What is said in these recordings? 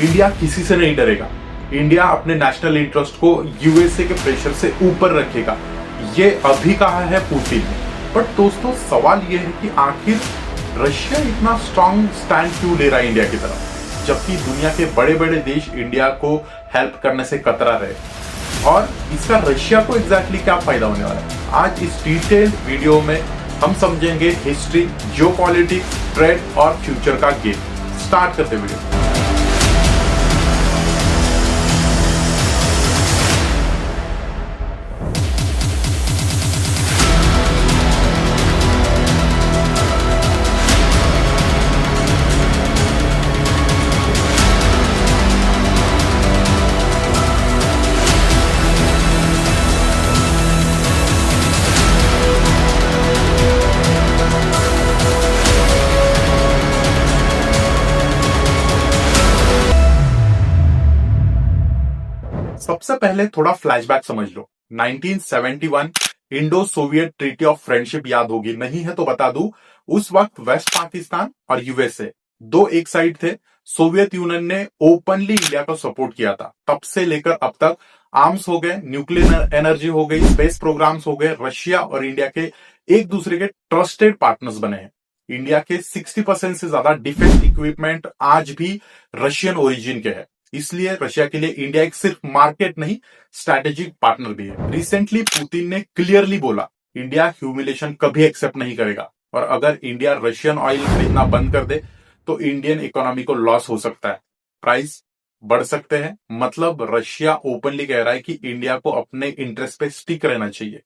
India किसी से नहीं डरेगा। इंडिया अपने नेशनल इंटरेस्ट को यूएसए के प्रेशर से ऊपर रखेगा, ये अभी कहा है पुतिन ने। बट दोस्तों, सवाल ये है कि आखिर रशिया इतना स्ट्रांग स्टैंड क्यों ले रहा है इंडिया की तरफ, जबकि दुनिया के बड़े बड़े देश इंडिया को हेल्प करने से कतरा रहे, और इसका रशिया को एग्जैक्टली क्या फायदा होने वाला है। आज इस डिटेल्ड वीडियो में हम समझेंगे हिस्ट्री, जियोपॉलिटिक्स, ट्रेड और फ्यूचर का गेम। स्टार्ट करते वीडियो। सबसे पहले थोड़ा फ्लैशबैक समझ लो। 1971 Indo Soviet treaty of friendship याद होगी, नहीं है तो बता दूं। उस वक्त वेस्ट पाकिस्तान और यूएसए दो एक साइड थे। सोवियत यूनियन ने ओपनली इंडिया को सपोर्ट किया था। तब से लेकर अब तक आर्म्स हो गए, न्यूक्लियर एनर्जी हो गई, स्पेस प्रोग्राम्स हो गए। रशिया और इंडिया के एक दूसरे के ट्रस्टेड पार्टनर्स बने हैं। इंडिया के 60% से ज्यादा डिफेंस इक्विपमेंट आज भी रशियन ओरिजिन के हैं। इसलिए रशिया के लिए इंडिया एक सिर्फ मार्केट नहीं, स्ट्रैटेजिक पार्टनर भी है। रिसेंटली पुतिन ने क्लियरली बोला इंडिया ह्यूमिलेशन कभी एक्सेप्ट नहीं करेगा, और अगर इंडिया रशियन ऑयल खरीदना बंद कर दे तो इंडियन इकोनॉमी को लॉस हो सकता है, प्राइस बढ़ सकते हैं। मतलब रशिया ओपनली कह रहा है कि इंडिया को अपने इंटरेस्ट पे स्टिक रहना चाहिए।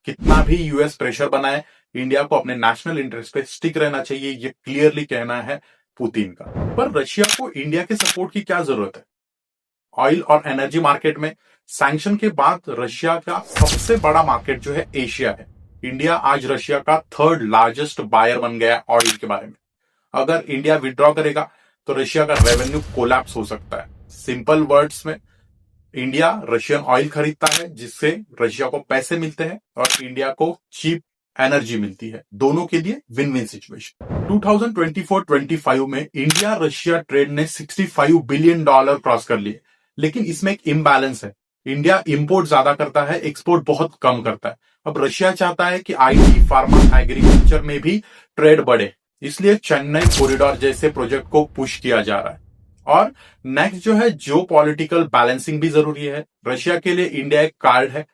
कितना भी यूएस प्रेशर बनाए, इंडिया को अपने नेशनल इंटरेस्ट पे स्टिक रहना चाहिए, ये क्लियरली कहना है पुतिन का। पर रशिया को इंडिया के सपोर्ट की क्या जरूरत है? ऑयल और एनर्जी मार्केट में सैंक्शन के बाद रशिया का सबसे बड़ा मार्केट जो है एशिया है। इंडिया आज रशिया का थर्ड लार्जेस्ट बायर बन गया ऑयल के बारे में। अगर इंडिया विड्रॉ करेगा तो रशिया का रेवेन्यू कोलैप्स हो सकता है। सिंपल वर्ड्स में, इंडिया रशियन ऑयल खरीदता है जिससे रशिया को पैसे मिलते हैं और इंडिया को चीप एनर्जी मिलती है। दोनों के लिए विन विन सिचुएशन। 2024-25 में इंडिया रशिया ट्रेड ने $65 बिलियन क्रॉस कर लिए, लेकिन इसमें एक इम्बैलेंस है। इंडिया इंपोर्ट ज्यादा करता है, एक्सपोर्ट बहुत कम करता है। अब रशिया चाहता है कि आईटी, फार्मा, एग्रीकल्चर में भी ट्रेड बढ़े, इसलिए चेन्नई कॉरिडोर जैसे प्रोजेक्ट को पुश किया जा रहा है। और नेक्स्ट जो है, जियो पॉलिटिकल बैलेंसिंग भी जरूरी है। रशिया के लिए इंडिया एक कार्ड है।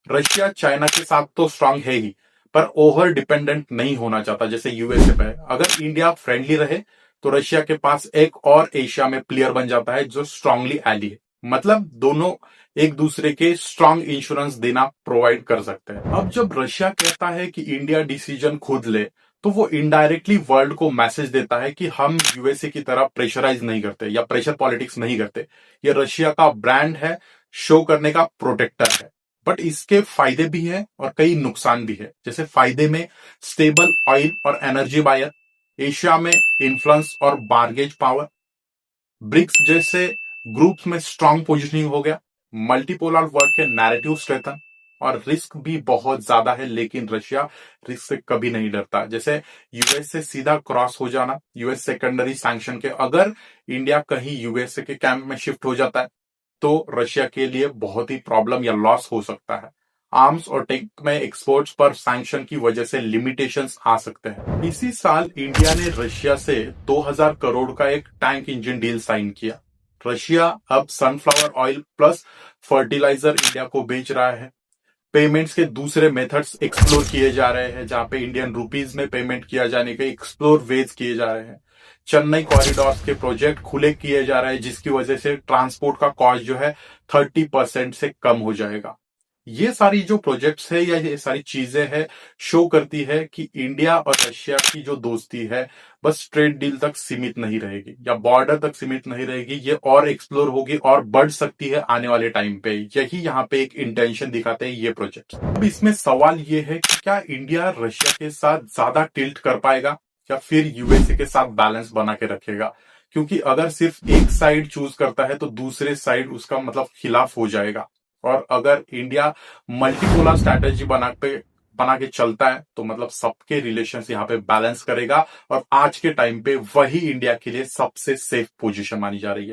रशिया चाइना के साथ तो स्ट्रांग है ही, पर ओवर डिपेंडेंट नहीं होना चाहता जैसे यूएसए पे है। अगर इंडिया फ्रेंडली रहे तो रशिया के पास एक और एशिया में प्लेयर बन जाता है जो स्ट्रांगली एली है। मतलब दोनों एक दूसरे के स्ट्रांग इंश्योरेंस देना प्रोवाइड कर सकते हैं। अब जब रशिया कहता है कि इंडिया डिसीजन खुद ले, तो वो इनडायरेक्टली वर्ल्ड को मैसेज देता है कि हम यूएसए की तरह प्रेशराइज नहीं करते या प्रेशर पॉलिटिक्स नहीं करते। ये रशिया का ब्रांड है, शो करने का प्रोटेक्टर है। बट इसके फायदे भी हैं और कई नुकसान भी है। जैसे फायदे में स्टेबल ऑयल और एनर्जी बायर, एशिया में इन्फ्लुएंस और बार्गेज पावर, ब्रिक्स जैसे ग्रुप्स में स्ट्रांग पोजिशनिंग हो गया, मल्टीपोलर वर्ल्ड के नैरेटिव स्ट्रेंथन, और रिस्क भी बहुत ज्यादा है, लेकिन रशिया रिस्क से कभी नहीं डरता। जैसे यूएस से सीधा क्रॉस हो जाना, यूएस सेकेंडरी सैंक्शन के। अगर इंडिया कहीं यूएसए के कैंप में शिफ्ट हो जाता है तो रशिया के लिए बहुत ही प्रॉब्लम या लॉस हो सकता है। आर्म्स और टेक में एक्सपोर्ट्स पर सैंक्शन की वजह से लिमिटेशंस आ सकते हैं। इसी साल इंडिया ने रशिया से 2000 करोड़ का एक टैंक इंजन डील साइन किया। रशिया अब sunflower oil plus fertiliser India को बेच रहा है। पेमेंट्स के दूसरे मेथड्स एक्सप्लोर किए जा रहे हैं, जहां पे इंडियन रुपीज में पेमेंट किया जाने के एक्सप्लोर वेज किए जा रहे हैं। चेन्नई कॉरिडोर्स के प्रोजेक्ट खुले किए जा रहे हैं, जिसकी वजह से ट्रांसपोर्ट का कॉस्ट जो है 30% से कम हो जाएगा। ये सारी जो प्रोजेक्ट्स है या ये सारी चीजें हैं, शो करती है कि इंडिया और रशिया की जो दोस्ती है बस ट्रेड डील तक सीमित नहीं रहेगी या बॉर्डर तक सीमित नहीं रहेगी। ये और एक्सप्लोर होगी और बढ़ सकती है आने वाले टाइम पे। यही यहाँ पे एक इंटेंशन दिखाते हैं ये प्रोजेक्ट। अब इसमें सवाल ये है कि क्या इंडिया रशिया के साथ ज्यादा टिल्ट कर पाएगा या फिर यूएसए के साथ बैलेंस बना के रखेगा? क्योंकि अगर सिर्फ एक साइड चूज करता है तो दूसरे साइड उसका मतलब खिलाफ हो जाएगा। और अगर इंडिया मल्टीपोलर स्ट्रैटेजी बना के चलता है तो मतलब सबके रिलेशंस यहाँ पे बैलेंस करेगा, और आज के टाइम पे वही इंडिया के लिए सबसे सेफ पोजीशन मानी जा रही है।